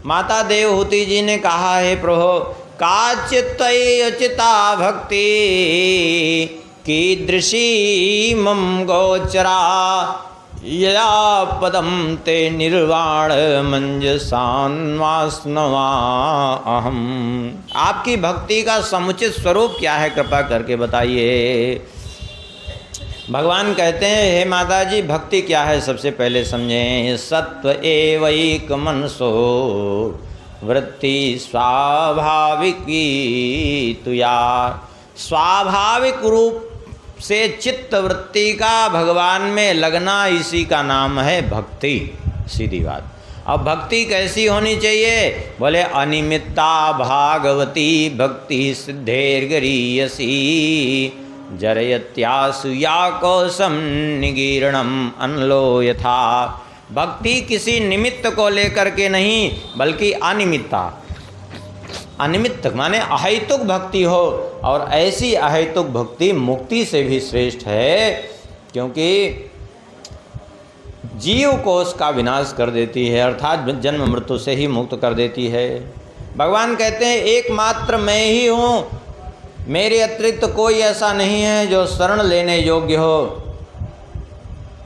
माता देवहूति जी ने कहा, हे प्रभु, काचित्तयचिता भक्ति कीदृशी मम गोचरा या पदम ते निर्वाण मंजसान्वास्नवा अहम। आपकी भक्ति का समुचित स्वरूप क्या है, कृपा करके बताइए। भगवान कहते हैं, हे माता जी, भक्ति क्या है सबसे पहले समझें। सत्व एवैक मनसो वृत्ति स्वाभाविकी तुया। स्वाभाविक रूप से चित्त वृत्ति का भगवान में लगना, इसी का नाम है भक्ति। सीधी बात। अब भक्ति कैसी होनी चाहिए? बोले अनिमित्ता भागवती भक्ति सिद्धेर्गरीयसी जरयत्यासु या कोशम निगीर्णम अनलो यथा। भक्ति किसी निमित्त को लेकर के नहीं, बल्कि अनिमित्ता। अनिमित्त माने अहेतुक भक्ति हो, और ऐसी अहेतुक भक्ति मुक्ति से भी श्रेष्ठ है, क्योंकि जीव कोश का विनाश कर देती है, अर्थात जन्म मृत्यु से ही मुक्त कर देती है। भगवान कहते हैं, एकमात्र मैं ही हूँ, मेरे अतिरिक्त कोई ऐसा नहीं है जो शरण लेने योग्य हो।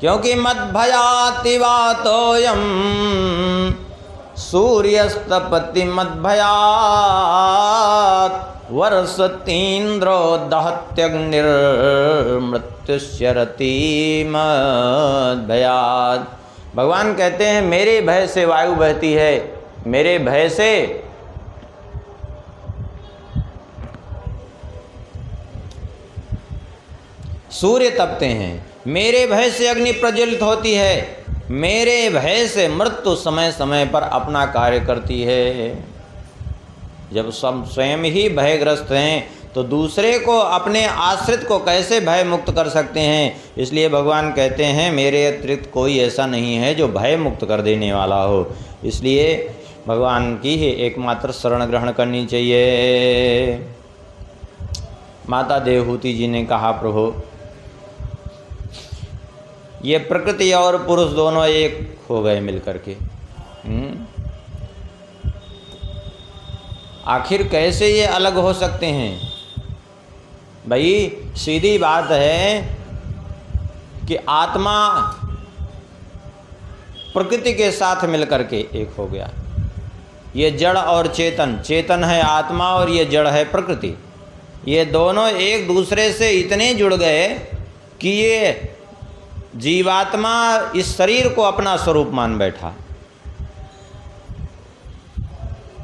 क्योंकि मद्भयाति वातोयम सूर्यस्तपति मद्भयात् वर्षतीन्द्रो दहत्यग्निर्मृत्युश्चरति मद्भयात्। भगवान कहते हैं, मेरे भय से वायु बहती है, मेरे भय से सूर्य तपते हैं, मेरे भय से अग्नि प्रज्वलित होती है, मेरे भय से मृत्यु समय समय पर अपना कार्य करती है। जब सब स्वयं ही भयग्रस्त हैं तो दूसरे को, अपने आश्रित को कैसे भय मुक्त कर सकते हैं? इसलिए भगवान कहते हैं, मेरे अतिरिक्त कोई ऐसा नहीं है जो भय मुक्त कर देने वाला हो। इसलिए भगवान की ही एकमात्र शरण ग्रहण करनी चाहिए। माता देवहूति जी ने कहा, प्रभु, ये प्रकृति और पुरुष दोनों एक हो गए मिलकर के। आखिर कैसे ये अलग हो सकते हैं? भाई सीधी बात है कि आत्मा प्रकृति के साथ मिलकर के एक हो गया। ये जड़ और चेतन, चेतन है आत्मा और ये जड़ है प्रकृति। ये दोनों एक दूसरे से इतने जुड़ गए कि ये जीवात्मा इस शरीर को अपना स्वरूप मान बैठा।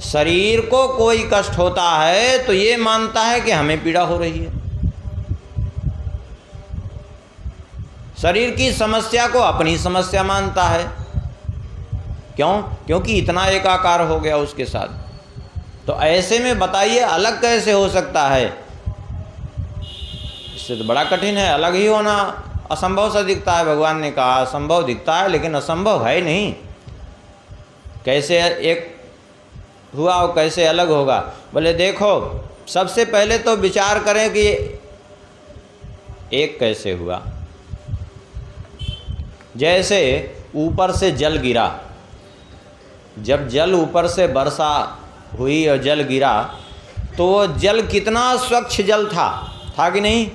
शरीर को कोई कष्ट होता है तो ये मानता है कि हमें पीड़ा हो रही है। शरीर की समस्या को अपनी समस्या मानता है। क्यों? क्योंकि इतना एकाकार हो गया उसके साथ। तो ऐसे में बताइए अलग कैसे हो सकता है? इससे तो बड़ा कठिन है। अलग ही होना असंभव सा दिखता है। भगवान ने कहा असंभव दिखता है लेकिन असंभव है नहीं। कैसे एक हुआ और कैसे अलग होगा? बोले देखो, सबसे पहले तो विचार करें कि एक कैसे हुआ। जैसे ऊपर से जल गिरा, जब जल ऊपर से वर्षा हुई और जल गिरा तो वो जल कितना स्वच्छ जल था कि नहीं?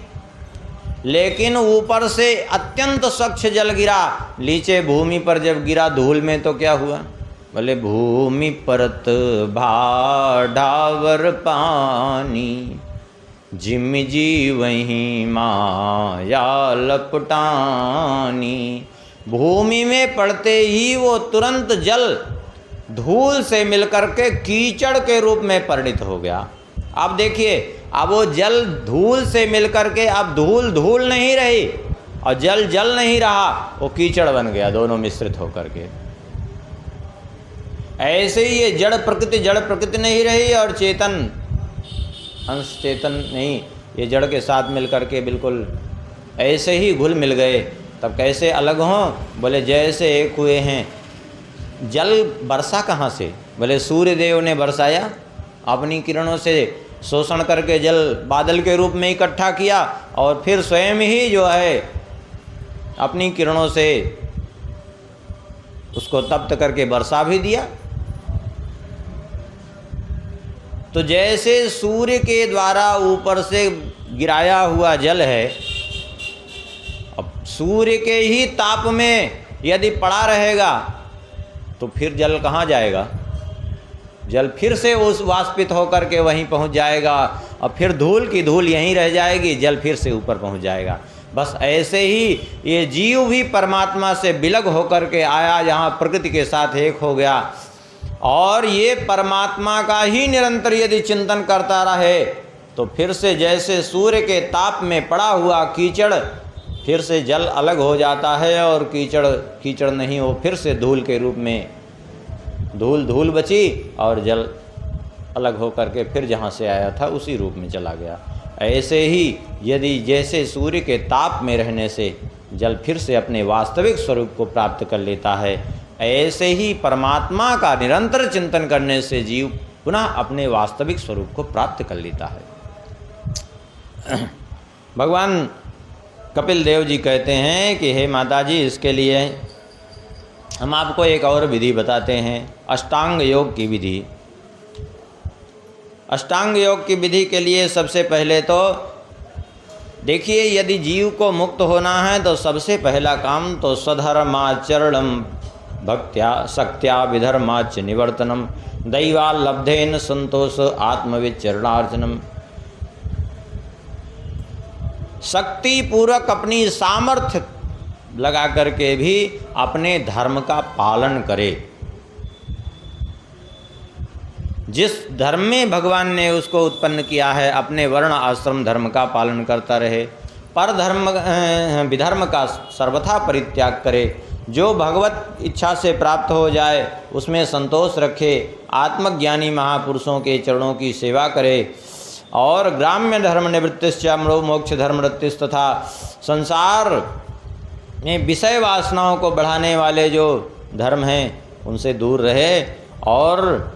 लेकिन ऊपर से अत्यंत स्वच्छ जल गिरा, नीचे भूमि पर जब गिरा धूल में तो क्या हुआ? बोले भूमि परत भाढ़ावर पानी, जिम जी वहीं माया लपटानी। भूमि में पड़ते ही वो तुरंत जल धूल से मिलकर के कीचड़ के रूप में परिणित हो गया। अब देखिए, अब वो जल धूल से मिलकर के अब धूल धूल नहीं रही और जल जल नहीं रहा, वो कीचड़ बन गया, दोनों मिश्रित होकर के। ऐसे ही ये जड़ प्रकृति नहीं रही और चेतन अंश चेतन नहीं, ये जड़ के साथ मिलकर के बिल्कुल ऐसे ही घुल मिल गए। तब कैसे अलग हों? बोले जैसे एक हुए हैं। जल वर्षा कहाँ से? बोले सूर्य देव ने बरसाया, अपनी किरणों से शोषण करके जल बादल के रूप में इकट्ठा किया और फिर स्वयं ही जो है अपनी किरणों से उसको तप्त करके वर्षा भी दिया। तो जैसे सूर्य के द्वारा ऊपर से गिराया हुआ जल है, अब सूर्य के ही ताप में यदि पड़ा रहेगा तो फिर जल कहाँ जाएगा? जल फिर से उस वाष्पित होकर के वहीं पहुंच जाएगा और फिर धूल की धूल यहीं रह जाएगी, जल फिर से ऊपर पहुंच जाएगा। बस ऐसे ही ये जीव भी परमात्मा से विलग होकर के आया, यहाँ प्रकृति के साथ एक हो गया, और ये परमात्मा का ही निरंतर यदि चिंतन करता रहे तो फिर से जैसे सूर्य के ताप में पड़ा हुआ कीचड़ फिर से जल अलग हो जाता है और कीचड़ कीचड़ नहीं हो, फिर से धूल के रूप में धूल धूल बची और जल अलग हो करके फिर जहाँ से आया था उसी रूप में चला गया। ऐसे ही यदि जैसे सूर्य के ताप में रहने से जल फिर से अपने वास्तविक स्वरूप को प्राप्त कर लेता है, ऐसे ही परमात्मा का निरंतर चिंतन करने से जीव पुनः अपने वास्तविक स्वरूप को प्राप्त कर लेता है। भगवान कपिल देव जी कहते हैं कि हे माता जी, इसके लिए हम आपको एक और विधि बताते हैं, अष्टांग योग की विधि। अष्टांग योग की विधि के लिए सबसे पहले तो देखिए, यदि जीव को मुक्त होना है तो सबसे पहला काम तो स्वधर्माचरणम भक्त्या शक्त्या विधर्माच निवर्तनम दैवालब्धेन संतोष आत्मविचरणार्जनम। शक्ति पूर्वक अपनी सामर्थ्य लगा करके भी अपने धर्म का पालन करे। जिस धर्म में भगवान ने उसको उत्पन्न किया है, अपने वर्ण आश्रम धर्म का पालन करता रहे, पर धर्म विधर्म का सर्वथा परित्याग करे, जो भगवत इच्छा से प्राप्त हो जाए उसमें संतोष रखे, आत्मज्ञानी महापुरुषों के चरणों की सेवा करे, और ग्राम्य धर्म निवृत्तिश्च मोक्ष धर्म रत्तिस् तथा संसार में विषय वासनाओं को बढ़ाने वाले जो धर्म हैं उनसे दूर रहे, और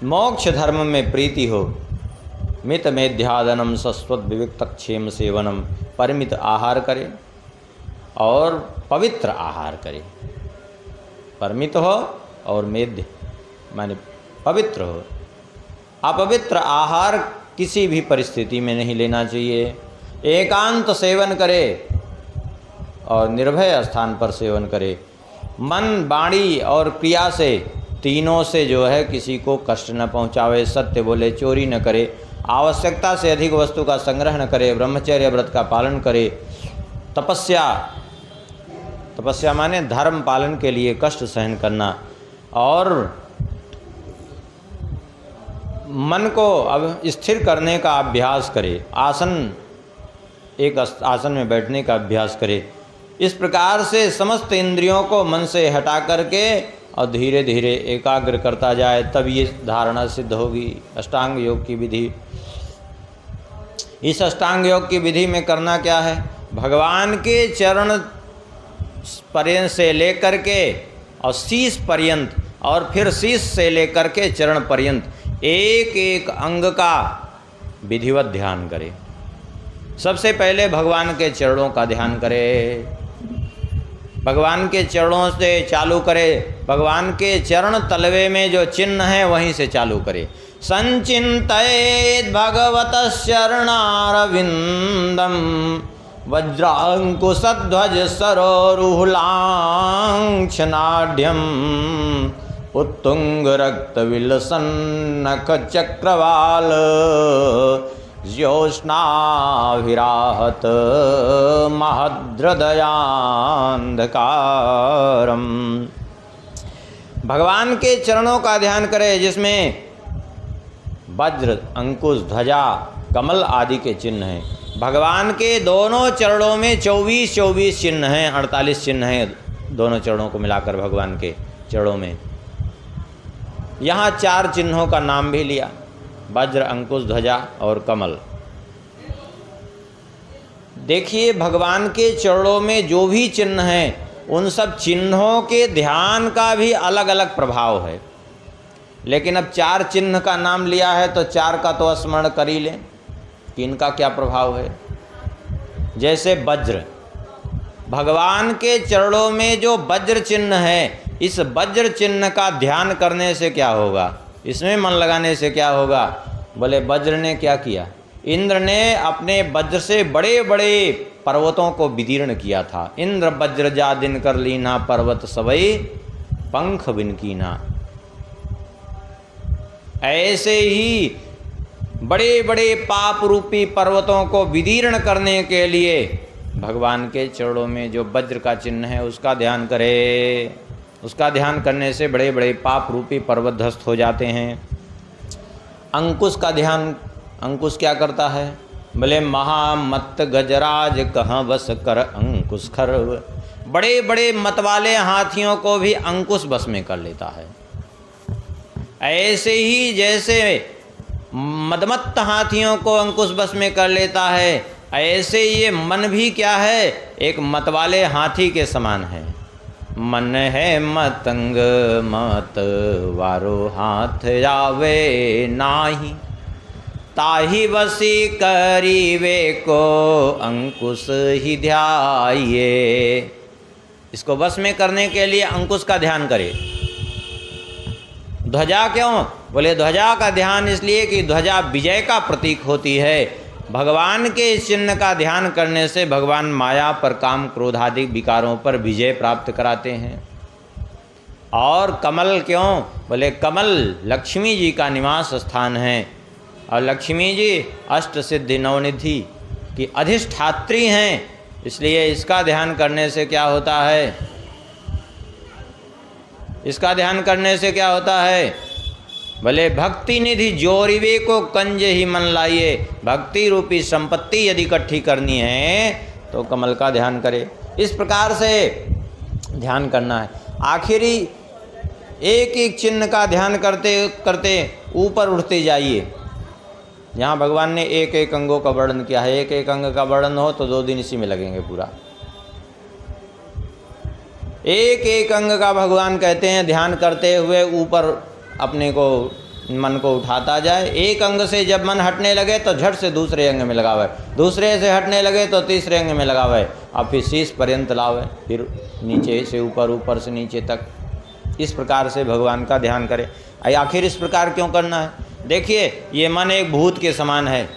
मोक्ष धर्म में प्रीति हो। मित मेध्यादनम सस्वत विविक्त क्षेम सेवनम, परिमित आहार करे और पवित्र आहार करे। परिमित हो और मेध्य माने पवित्र हो। अपवित्र आहार किसी भी परिस्थिति में नहीं लेना चाहिए। एकांत सेवन करे और निर्भय स्थान पर सेवन करे। मन, वाणी और क्रिया से तीनों से जो है किसी को कष्ट न पहुंचावे। सत्य बोले, चोरी न करे, आवश्यकता से अधिक वस्तु का संग्रह न करे, ब्रह्मचर्य व्रत का पालन करे। तपस्या माने धर्म पालन के लिए कष्ट सहन करना, और मन को अब स्थिर करने का अभ्यास करे। एक आसन में बैठने का अभ्यास करे। इस प्रकार से समस्त इंद्रियों को मन से हटा करके और धीरे धीरे एकाग्र करता जाए, तब ये धारणा सिद्ध होगी। अष्टांग योग की विधि, इस अष्टांग योग की विधि में करना क्या है? भगवान के चरण पर्यंत से लेकर के और शीश पर्यंत, और फिर शीश से लेकर के चरण पर्यंत एक एक अंग का विधिवत ध्यान करे। सबसे पहले भगवान के चरणों का ध्यान करे, भगवान के चरणों से चालू करे। भगवान के चरण तलवे में जो चिन्ह है वहीं से चालू करे। संचिन्तयेत् भगवतः शरणारविन्दं वज्रांकुशध्वज सरोरुहुलाङ्क्षनाढ्यम् उत्तुङ्गरक्तविलसन्नखचक्रवाल ज्योत्स्नाभिराहत महद्रदयान्धकारम। भगवान के चरणों का ध्यान करें, जिसमें वज्र, अंकुश, ध्वजा, कमल आदि के चिन्ह हैं। भगवान के दोनों चरणों में 24 चिन्ह हैं, 48 चिन्ह हैं दोनों चरणों को मिलाकर भगवान के चरणों में। यहाँ 4 चिन्हों का नाम भी लिया, वज्र, अंकुश, ध्वजा और कमल। देखिए, भगवान के चरणों में जो भी चिन्ह हैं उन सब चिन्हों के ध्यान का भी अलग अलग प्रभाव है। लेकिन अब 4 चिन्ह का नाम लिया है तो 4 का तो स्मरण कर ही लें कि इनका क्या प्रभाव है। जैसे वज्र, भगवान के चरणों में जो वज्र चिन्ह है, इस वज्र चिन्ह का ध्यान करने से क्या होगा? इसमें मन लगाने से क्या होगा? बोले वज्र ने क्या किया? इंद्र ने अपने वज्र से बड़े बड़े पर्वतों को विदीर्ण किया था। इंद्र वज्र जा दिन कर लीना, पर्वत सबई पंख बिन कीना। ऐसे ही बड़े बड़े पाप रूपी पर्वतों को विदीर्ण करने के लिए भगवान के चरणों में जो वज्र का चिन्ह है उसका ध्यान करें। उसका ध्यान करने से बड़े बड़े पाप रूपी पर्वत ध्वस्त हो जाते हैं। अंकुश का ध्यान, अंकुश क्या करता है? बोले महामत्त गजराज कहाँ बस कर अंकुश खर। बड़े बड़े मत वाले हाथियों को भी अंकुश बस में कर लेता है। ऐसे ही जैसे मदमत्त हाथियों को अंकुश बस में कर लेता है, ऐसे ये मन भी क्या है? एक मत वाले हाथी के समान है। मन है मतंग मत वारो हाथ आवे नाही, ताही बसी करीवे को अंकुश ही ध्याये। इसको बस में करने के लिए अंकुश का ध्यान करें। ध्वजा क्यों? बोले ध्वजा का ध्यान इसलिए कि ध्वजा विजय का प्रतीक होती है। भगवान के इस चिन्ह का ध्यान करने से भगवान माया पर, काम क्रोध आदि विकारों पर विजय प्राप्त कराते हैं। और कमल क्यों? बोले कमल लक्ष्मी जी का निवास स्थान है और लक्ष्मी जी अष्ट सिद्धि नवनिधि की अधिष्ठात्री हैं, इसलिए इसका ध्यान करने से क्या होता है? इसका ध्यान करने से क्या होता है? भले भक्ति निधि जोरिवे को कंज ही मन लाइए। भक्ति रूपी संपत्ति यदि इकट्ठी करनी है तो कमल का ध्यान करे। इस प्रकार से ध्यान करना है। आखिरी एक एक चिन्ह का ध्यान करते करते ऊपर उठते जाइए। यहाँ भगवान ने एक एक अंगों का वर्णन किया है। एक एक अंग का वर्णन हो तो 2 दिन इसी में लगेंगे पूरा। एक एक अंग का भगवान कहते हैं ध्यान करते हुए ऊपर अपने को, मन को उठाता जाए। एक अंग से जब मन हटने लगे तो झट से दूसरे अंग में लगावे, दूसरे से हटने लगे तो तीसरे अंग में लगावे, और फिर शीश पर्यंत लावे, फिर नीचे से ऊपर, ऊपर से नीचे तक। इस प्रकार से भगवान का ध्यान करें। आखिर इस प्रकार क्यों करना है? देखिए, ये मन एक भूत के समान है।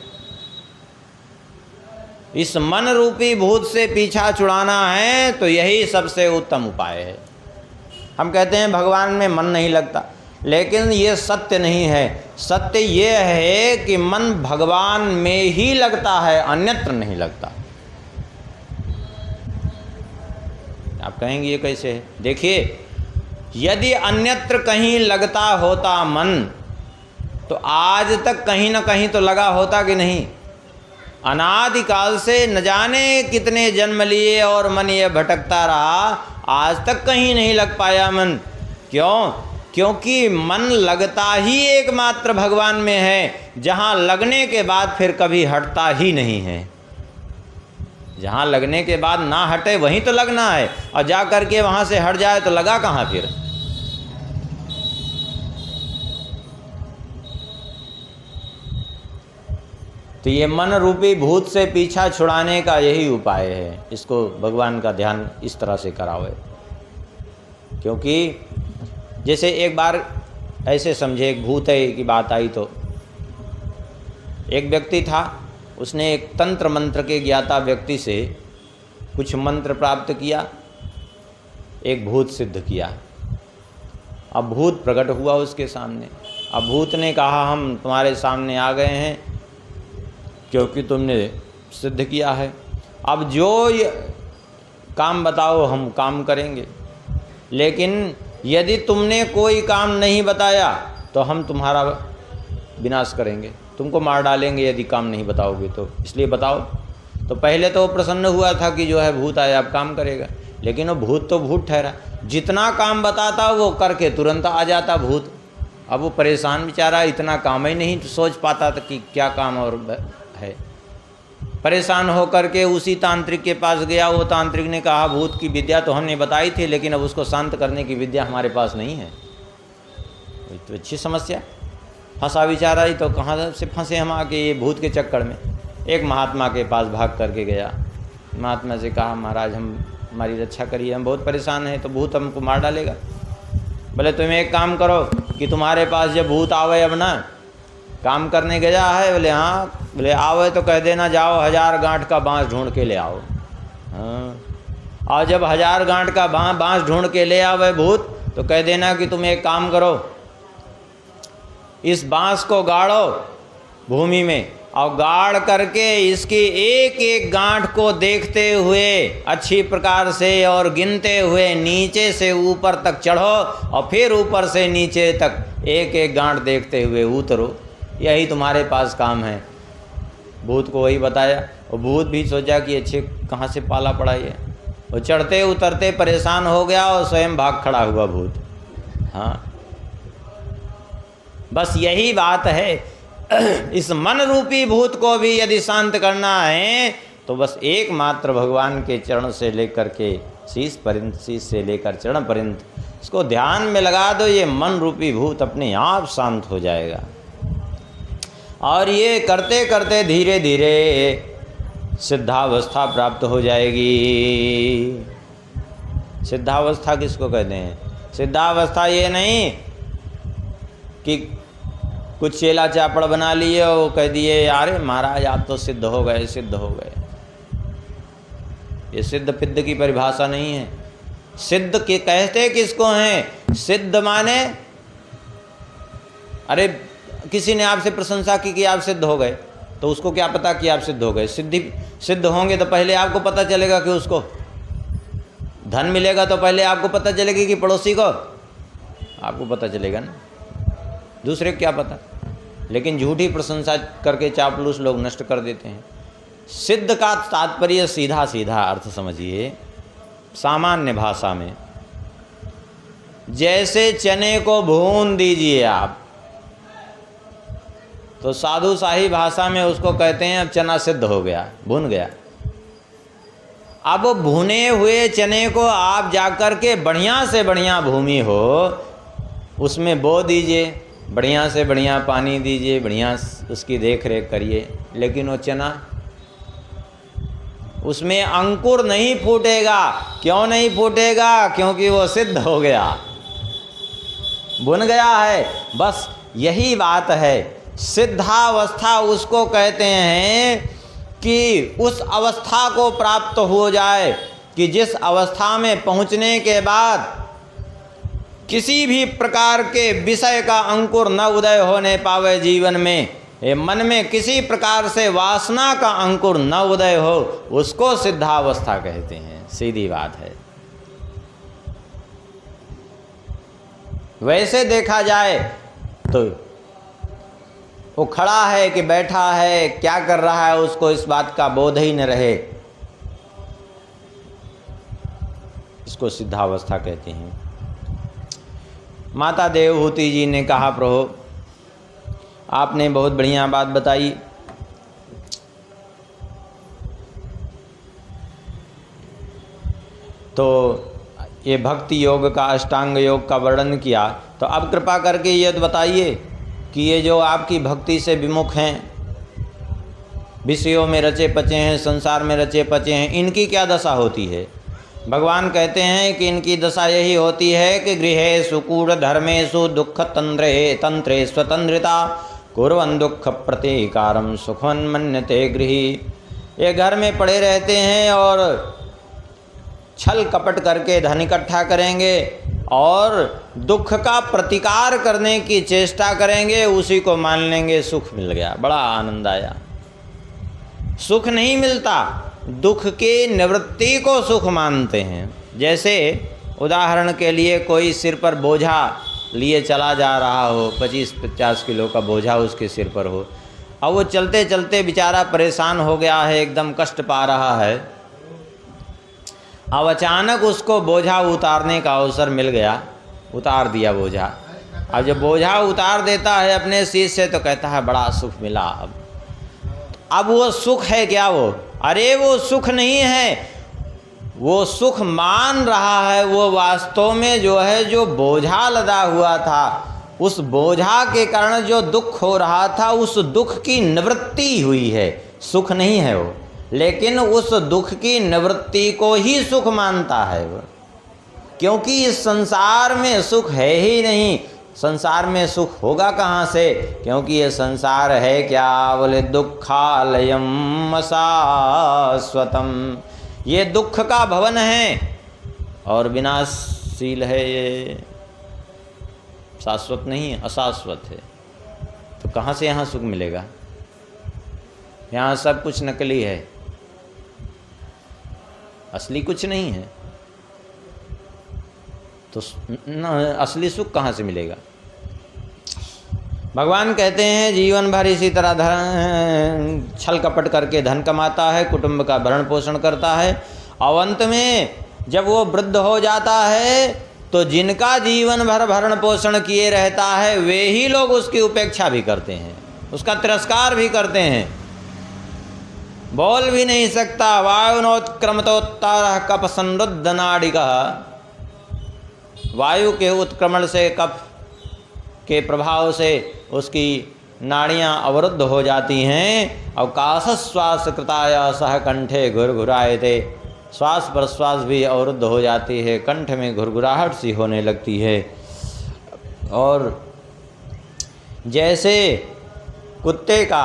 इस मन रूपी भूत से पीछा छुड़ाना है तो यही सबसे उत्तम उपाय है। हम कहते हैं भगवान में मन नहीं लगता, लेकिन ये सत्य नहीं है। सत्य ये है कि मन भगवान में ही लगता है, अन्यत्र नहीं लगता। आप कहेंगे ये कैसे है? देखिए, यदि अन्यत्र कहीं लगता होता मन तो आज तक कहीं ना कहीं तो लगा होता कि नहीं? अनादिकाल से न जाने कितने जन्म लिए और मन ये भटकता रहा, आज तक कहीं नहीं लग पाया मन। क्यों? क्योंकि मन लगता ही एकमात्र भगवान में है, जहाँ लगने के बाद फिर कभी हटता ही नहीं है। जहाँ लगने के बाद ना हटे वहीं तो लगना है, और जा करके वहाँ से हट जाए तो लगा कहाँ फिर? तो ये मन रूपी भूत से पीछा छुड़ाने का यही उपाय है। इसको भगवान का ध्यान इस तरह से करावे। क्योंकि जैसे एक बार ऐसे समझे, एक भूत है की बात आई तो एक व्यक्ति था, उसने एक तंत्र मंत्र के ज्ञाता व्यक्ति से कुछ मंत्र प्राप्त किया, एक भूत सिद्ध किया। अब भूत प्रकट हुआ उसके सामने। अब भूत ने कहा, हम तुम्हारे सामने आ गए हैं क्योंकि तुमने सिद्ध किया है। अब जो काम बताओ हम काम करेंगे, लेकिन यदि तुमने कोई काम नहीं बताया तो हम तुम्हारा विनाश करेंगे, तुमको मार डालेंगे यदि काम नहीं बताओगे तो, इसलिए बताओ। तो पहले तो वो प्रसन्न हुआ था कि जो है भूत आया अब काम करेगा, लेकिन वो भूत तो भूत ठहरा। जितना काम बताता वो करके तुरंत आ जाता भूत। अब वो परेशान बेचारा, इतना काम ही नहीं सोच पाता था कि क्या काम और है। परेशान होकर के उसी तांत्रिक के पास गया। वो तांत्रिक ने कहा, भूत की विद्या तो हमने बताई थी, लेकिन अब उसको शांत करने की विद्या हमारे पास नहीं है। तो अच्छी समस्या, फंसा बेचारा ही। तो कहाँ से फंसे हम आके ये भूत के चक्कर में? एक महात्मा के पास भाग करके गया। महात्मा से कहा, महाराज हमारी रक्षा करिए, हम बहुत परेशान हैं, तो भूत हमको मार डालेगा। बोले तुम एक काम करो कि तुम्हारे पास जब भूत आवे अब ना काम करने गया है, बोले हाँ, बोले आवे तो कह देना जाओ 1000 गांठ का बांस ढूंढ के ले आओ। हाँ, और जब 1000 गांठ का बांस ढूंढ के ले आवे भूत तो कह देना कि तुम एक काम करो, इस बांस को गाड़ो भूमि में और गाड़ करके इसकी एक एक गांठ को देखते हुए अच्छी प्रकार से और गिनते हुए नीचे से ऊपर तक चढ़ो और फिर ऊपर से नीचे तक एक एक गांठ देखते हुए उतरो। यही तुम्हारे पास काम है। भूत को वही बताया और भूत भी सोचा कि अच्छे कहाँ से पाला पड़ा ये। वो चढ़ते उतरते परेशान हो गया और स्वयं भाग खड़ा हुआ भूत। हाँ, बस यही बात है। इस मन रूपी भूत को भी यदि शांत करना है तो बस एकमात्र भगवान के चरण से लेकर के शीश से लेकर चरण पर्यंत इसको ध्यान में लगा दो, ये मन रूपी भूत अपने आप शांत हो जाएगा। और ये करते करते धीरे धीरे सिद्धावस्था प्राप्त हो जाएगी। सिद्धावस्था किसको कहते हैं? सिद्धावस्था ये नहीं कि कुछ चेला चापड़ बना लिए और कह दिए अरे महाराज आप तो सिद्ध हो गए, सिद्ध हो गए। ये सिद्ध पिद्ध की परिभाषा नहीं है। सिद्ध के कहते किसको हैं? सिद्ध माने अरे किसी ने आपसे प्रशंसा की कि आप सिद्ध हो गए, तो उसको क्या पता कि आप सिद्ध हो गए। सिद्ध होंगे तो पहले आपको पता चलेगा कि उसको धन मिलेगा, तो पहले आपको पता चलेगी कि पड़ोसी को आपको पता चलेगा ना, दूसरे को क्या पता। लेकिन झूठी प्रशंसा करके चापलूस लोग नष्ट कर देते हैं। सिद्ध का तात्पर्य सीधा सीधा अर्थ समझिए सामान्य भाषा में, जैसे चने को भून दीजिए आप तो साधु शाही भाषा में उसको कहते हैं अब चना सिद्ध हो गया, भून गया। अब भुने हुए चने को आप जाकर के बढ़िया से बढ़िया भूमि हो उसमें बो दीजिए, बढ़िया से बढ़िया पानी दीजिए, बढ़िया उसकी देख रेख करिए, लेकिन वो चना उसमें अंकुर नहीं फूटेगा। क्यों नहीं फूटेगा? क्योंकि वो सिद्ध हो गया, बुन गया है। बस यही बात है। सिद्धावस्था उसको कहते हैं कि उस अवस्था को प्राप्त हो जाए कि जिस अवस्था में पहुंचने के बाद किसी भी प्रकार के विषय का अंकुर न उदय होने पावे जीवन में, मन में किसी प्रकार से वासना का अंकुर न उदय हो, उसको सिद्धावस्था कहते हैं। सीधी बात है। वैसे देखा जाए तो वो खड़ा है कि बैठा है, क्या कर रहा है, उसको इस बात का बोध ही न रहे, इसको सिद्धावस्था कहते हैं। माता देवहूति जी ने कहा प्रभु आपने बहुत बढ़िया बात बताई, तो ये भक्ति योग का अष्टांग योग का वर्णन किया, तो अब कृपा करके ये बताइए कि ये जो आपकी भक्ति से विमुख हैं, विषयों में रचे पचे हैं, संसार में रचे पचे हैं, इनकी क्या दशा होती है? भगवान कहते हैं कि इनकी दशा यही होती है कि गृहेषु कूढ़ धर्मेषु दुख तंत्रे स्वतंत्रता कुर्वन् दुख प्रतीकारम सुखमन्यते गृही। ये घर में पड़े रहते हैं और छल कपट करके धन इकट्ठा करेंगे और दुख का प्रतिकार करने की चेष्टा करेंगे, उसी को मान लेंगे सुख मिल गया, बड़ा आनंद आया। सुख नहीं मिलता, दुख की निवृत्ति को सुख मानते हैं। जैसे उदाहरण के लिए कोई सिर पर बोझा लिए चला जा रहा हो, 25-50 किलो का बोझा उसके सिर पर हो, अब वो चलते चलते बेचारा परेशान हो गया है, एकदम कष्ट पा रहा है। अब अचानक उसको बोझा उतारने का अवसर मिल गया, उतार दिया बोझा। अब जब बोझा उतार देता है अपने शीश से तो कहता है बड़ा सुख मिला। अब वो सुख है क्या? वो अरे वो सुख नहीं है, वो सुख मान रहा है। वो वास्तव में जो है, जो बोझा लदा हुआ था, उस बोझा के कारण जो दुख हो रहा था, उस दुख की निवृत्ति हुई है, सुख नहीं है वो। लेकिन उस दुख की निवृत्ति को ही सुख मानता है वो, क्योंकि इस संसार में सुख है ही नहीं। संसार में सुख होगा कहाँ से, क्योंकि ये संसार है क्या, बोले दुखालयम शाश्वतम, ये दुख का भवन है और विनाशशील है, ये शाश्वत नहीं है, अशाश्वत है। तो कहाँ से यहाँ सुख मिलेगा? यहाँ सब कुछ नकली है, असली कुछ नहीं है। तो असली सुख कहाँ से मिलेगा? भगवान कहते हैं जीवन भर इसी तरह छल कपट करके धन कमाता है, कुटुंब का भरण पोषण करता है, और अंत में जब वो वृद्ध हो जाता है तो जिनका जीवन भर भरण पोषण किए रहता है वे ही लोग उसकी उपेक्षा भी करते हैं, उसका तिरस्कार भी करते हैं। बोल भी नहीं सकता, वायुनोत्क्रमतोत्तर कफ संरुद्ध नाड़िका, वायु के उत्क्रमण से, कफ के प्रभाव से उसकी नाड़ियाँ अवरुद्ध हो जाती हैं। और काशश्वास कृताया सह कंठे घुरघुराए थे, श्वास प्रश्वास भी अवरुद्ध हो जाती है, कंठ में घुरघुराहट सी होने लगती है। और जैसे कुत्ते का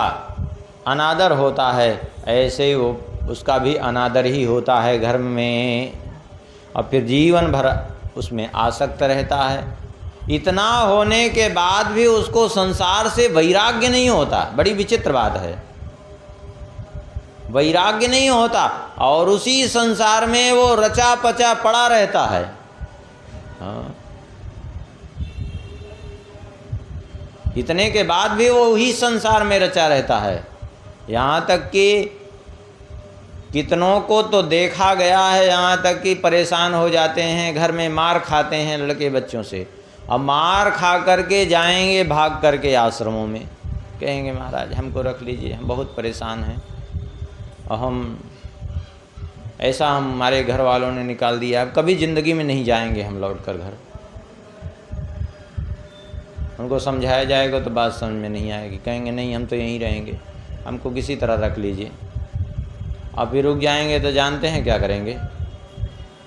अनादर होता है ऐसे ही वो उसका भी अनादर ही होता है घर में, और फिर जीवन भर उसमें आसक्त रहता है। इतना होने के बाद भी उसको संसार से वैराग्य नहीं होता, बड़ी विचित्र बात है, वैराग्य नहीं होता, और उसी संसार में वो रचा पचा पड़ा रहता है। हाँ, इतने के बाद भी वो ही संसार में रचा रहता है। यहाँ तक कि कितनों को तो देखा गया है, यहाँ तक कि परेशान हो जाते हैं, घर में मार खाते हैं लड़के बच्चों से, अब मार खा करके जाएंगे भाग करके आश्रमों में, कहेंगे महाराज हमको रख लीजिए, हम बहुत परेशान हैं, और हम ऐसा हमारे घर वालों ने निकाल दिया, अब कभी ज़िंदगी में नहीं जाएंगे हम लौट कर घर। उनको समझाया जाएगा तो बात समझ में नहीं आएगी, कहेंगे नहीं हम तो यहीं रहेंगे, हमको किसी तरह रख लीजिए। अब भी रुक जाएंगे तो जानते हैं क्या करेंगे,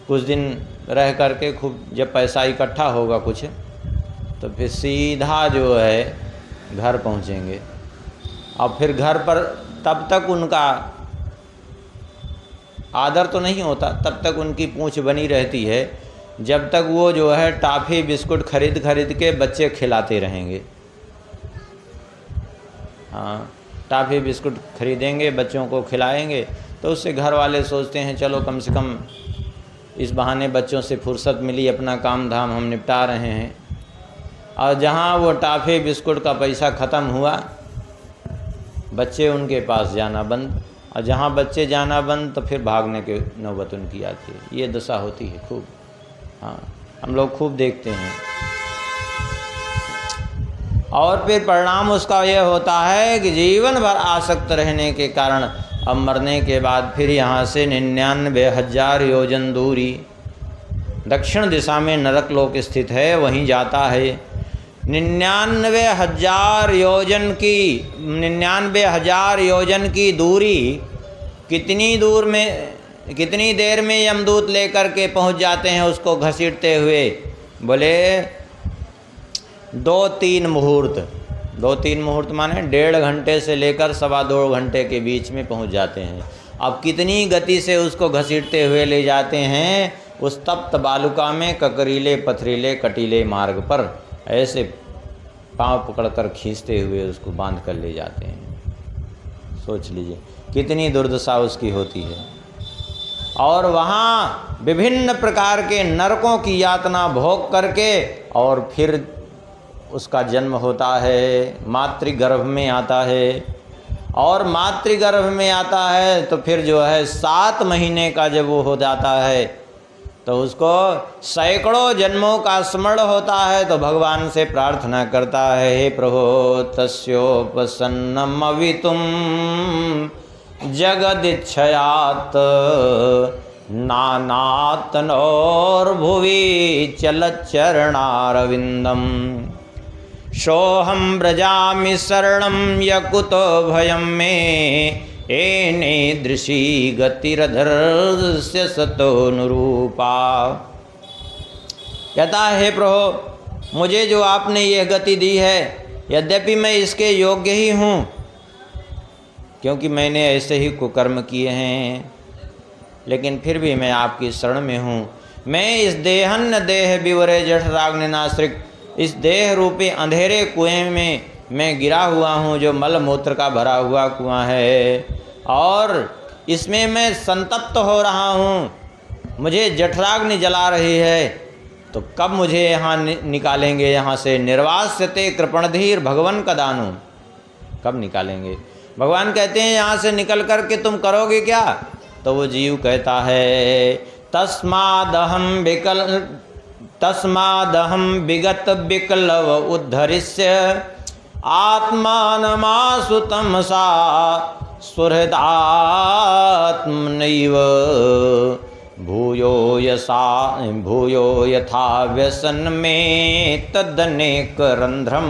कुछ दिन रह करके खूब जब पैसा इकट्ठा होगा कुछ, तो फिर सीधा जो है घर पहुंचेंगे। अब फिर घर पर तब तक उनका आदर तो नहीं होता, तब तक उनकी पूंछ बनी रहती है जब तक वो जो है टॉफ़ी बिस्कुट खरीद खरीद के बच्चे खिलाते रहेंगे। हाँ, टॉफ़ी बिस्कुट खरीदेंगे, बच्चों को खिलाएंगे, तो उससे घर वाले सोचते हैं चलो कम से कम इस बहाने बच्चों से फुर्सत मिली, अपना काम धाम हम निपटा रहे हैं। और जहाँ वो टॉफ़ी बिस्कुट का पैसा ख़त्म हुआ, बच्चे उनके पास जाना बंद, और जहाँ बच्चे जाना बंद तो फिर भागने के नौबत उनकी आती है। ये दशा होती है खूब, हाँ हम लोग खूब देखते हैं। और फिर परिणाम उसका यह होता है कि जीवन भर आसक्त रहने के कारण अब मरने के बाद फिर यहाँ से 99,000 योजन दूरी दक्षिण दिशा में नरक लोक स्थित है, वहीं जाता है। 99,000 योजन की 99,000 योजन की दूरी कितनी दूर में, कितनी देर में यमदूत लेकर के पहुंच जाते हैं उसको घसीटते हुए? बोले 2-3 मुहूर्त। 2-3 मुहूर्त माने 1.5 घंटे से लेकर 2.25 घंटे के बीच में पहुंच जाते हैं। अब कितनी गति से उसको घसीटते हुए ले जाते हैं उस तप्त बालुका में, ककरीले पथरीले कटीले मार्ग पर, ऐसे पांव पकड़कर खींचते हुए उसको बांध कर ले जाते हैं। सोच लीजिए कितनी दुर्दशा उसकी होती है। और वहाँ विभिन्न प्रकार के नरकों की यातना भोग करके और फिर उसका जन्म होता है, मातृगर्भ में आता है। और मातृगर्भ में आता है तो फिर जो है 7 महीने का जब वो हो जाता है तो उसको सैकड़ों जन्मों का स्मरण होता है, तो भगवान से प्रार्थना करता है, हे प्रभो तस्योपसन्नमवितुम जगदिच्छयात् नानातनोर्भुवि चलच्चरणारविन्दम् सोऽहं व्रजामि शरणं यकुतो भयं मे एनेदृशी गतिरधर्स्य सतोनुरूपा। कहता है प्रभु मुझे जो आपने यह गति दी है, यद्यपि मैं इसके योग्य ही हूँ, क्योंकि मैंने ऐसे ही कुकर्म किए हैं, लेकिन फिर भी मैं आपकी शरण में हूँ। मैं इस देहन्न देह विवरे जठराग्निनाश्रित इस देह रूपी अंधेरे कुएं में मैं गिरा हुआ हूँ, जो मल मूत्र का भरा हुआ कुआं है, और इसमें मैं संतप्त हो रहा हूँ। मुझे जठराग्नि जला रही है, तो कब मुझे यहाँ निकालेंगे यहाँ से? निर्वास्यते कृपणधीर भगवन का दानु, कब निकालेंगे? भगवान कहते हैं यहाँ से निकल कर के तुम करोगे क्या? तो वो जीव कहता है तस्मादहम विगत विकलव उद्धरिष्य आत्मानमासु तमसा सुहृदात्मनैव भूयो यथा व्यसन में तदनेक रंध्रम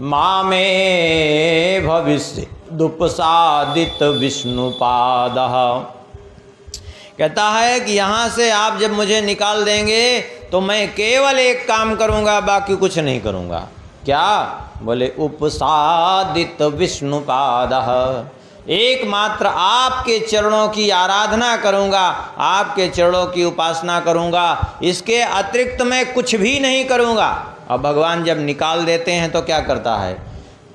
मामे भविष्य दुपसादित विष्णुपादः। कहता है कि यहाँ से आप जब मुझे निकाल देंगे तो मैं केवल एक काम करूँगा, बाकी कुछ नहीं करूँगा। क्या? बोले उपसादित विष्णुपादः, एकमात्र आपके चरणों की आराधना करूँगा, आपके चरणों की उपासना करूँगा, इसके अतिरिक्त मैं कुछ भी नहीं करूँगा। अब भगवान जब निकाल देते हैं तो क्या करता है?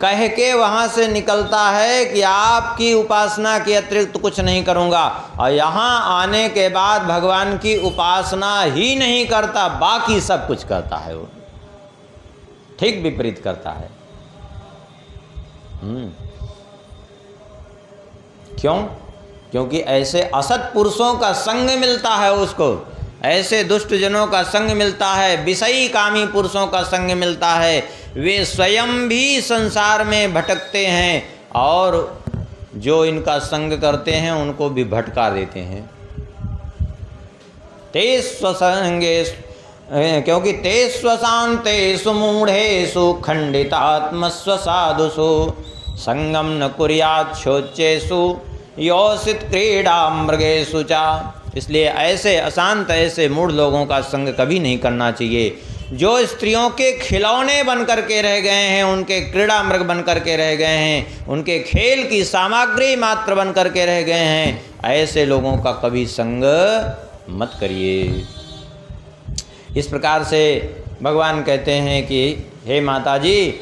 कह के वहाँ से निकलता है कि आपकी उपासना के अतिरिक्त कुछ नहीं करूँगा, और यहाँ आने के बाद भगवान की उपासना ही नहीं करता, बाकी सब कुछ करता है। वो ठीक विपरीत करता है। क्यों? क्योंकि ऐसे असत पुरुषों का संग मिलता है उसको, ऐसे दुष्ट जनों का संग मिलता है, विषयी कामी पुरुषों का संग मिलता है। वे स्वयं भी संसार में भटकते हैं और जो इनका संग करते हैं उनको भी भटका देते हैं। ते स्वसंगे, क्योंकि ते स्वशांतेषु मूढ़ेषु खंडितात्मस्व साधुषु संगम न कुर्याच्छोच्चेषु योषित क्रीड़ा मृगेषु चा। इसलिए ऐसे अशांत, ऐसे मूढ़ लोगों का संग कभी नहीं करना चाहिए। जो स्त्रियों के खिलौने बन कर के रह गए हैं, उनके क्रीड़ा मृग बन कर के रह गए हैं, उनके खेल की सामग्री मात्र बन कर के रह गए हैं, ऐसे लोगों का कभी संग मत करिए। इस प्रकार से भगवान कहते हैं कि हे माता जी,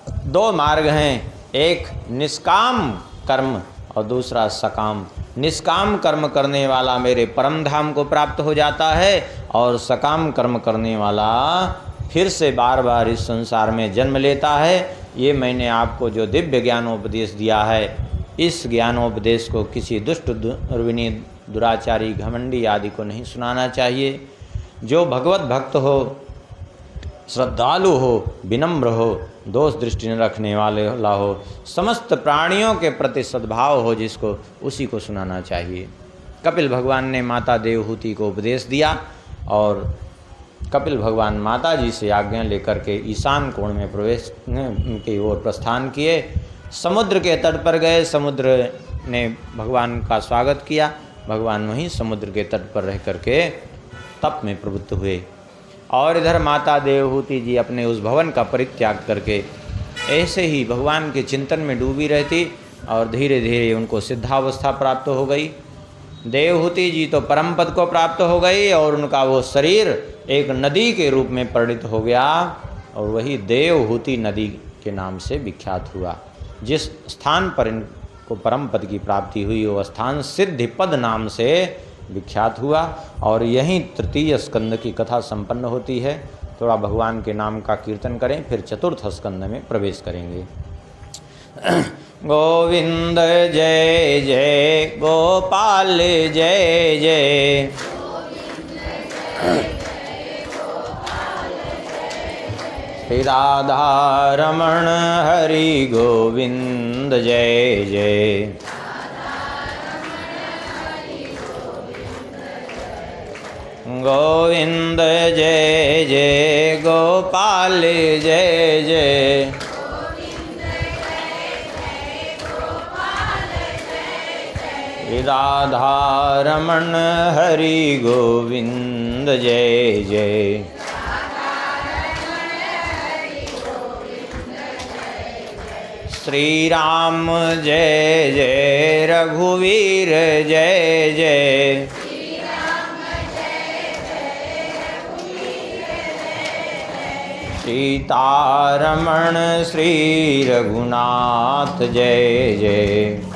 दो मार्ग हैं, एक निष्काम कर्म और दूसरा सकाम। निष्काम कर्म करने वाला मेरे परम धाम को प्राप्त हो जाता है, और सकाम कर्म करने वाला फिर से बार बार इस संसार में जन्म लेता है। ये मैंने आपको जो दिव्य ज्ञानोपदेश दिया है, इस ज्ञानोपदेश को किसी दुष्ट दुर्विनी दुराचारी घमंडी आदि को नहीं सुनाना चाहिए। जो भगवत भक्त हो, श्रद्धालु हो, विनम्र हो, दोष दृष्टि न रखने वाला हो, समस्त प्राणियों के प्रति सद्भाव हो जिसको, उसी को सुनाना चाहिए। कपिल भगवान ने माता देवहूति को उपदेश दिया, और कपिल भगवान माता जी से आज्ञा लेकर के ईशान कोण में प्रवेश की ओर प्रस्थान किए। समुद्र के तट पर गए, समुद्र ने भगवान का स्वागत किया। भगवान वहीं समुद्र के तट पर रह करके तप में प्रवृत्त हुए, और इधर माता देवहूति जी अपने उस भवन का परित्याग करके ऐसे ही भगवान के चिंतन में डूबी रहती, और धीरे धीरे उनको सिद्धावस्था प्राप्त हो गई। देवहूति जी तो परम पद को प्राप्त हो गई, और उनका वो शरीर एक नदी के रूप में परिणित हो गया, और वही देवहूति नदी के नाम से विख्यात हुआ। जिस स्थान पर इनको परम पद की प्राप्ति हुई, वो स्थान सिद्धिपद नाम से विख्यात हुआ, और यहीं तृतीय स्कंद की कथा संपन्न होती है। थोड़ा भगवान के नाम का कीर्तन करें, फिर चतुर्थ स्कंद में प्रवेश करेंगे। गोविंद जय जय, गोपाल जय जय, श्री राधा रमण हरि गोविंद जय जय। गोविंद जय जय, गोपाल जय जय, राधा रमण हरि गोविंद जय जय। श्री राम जय जय रघुवीर जय जय। सीतारमण श्री रघुनाथ जय जय।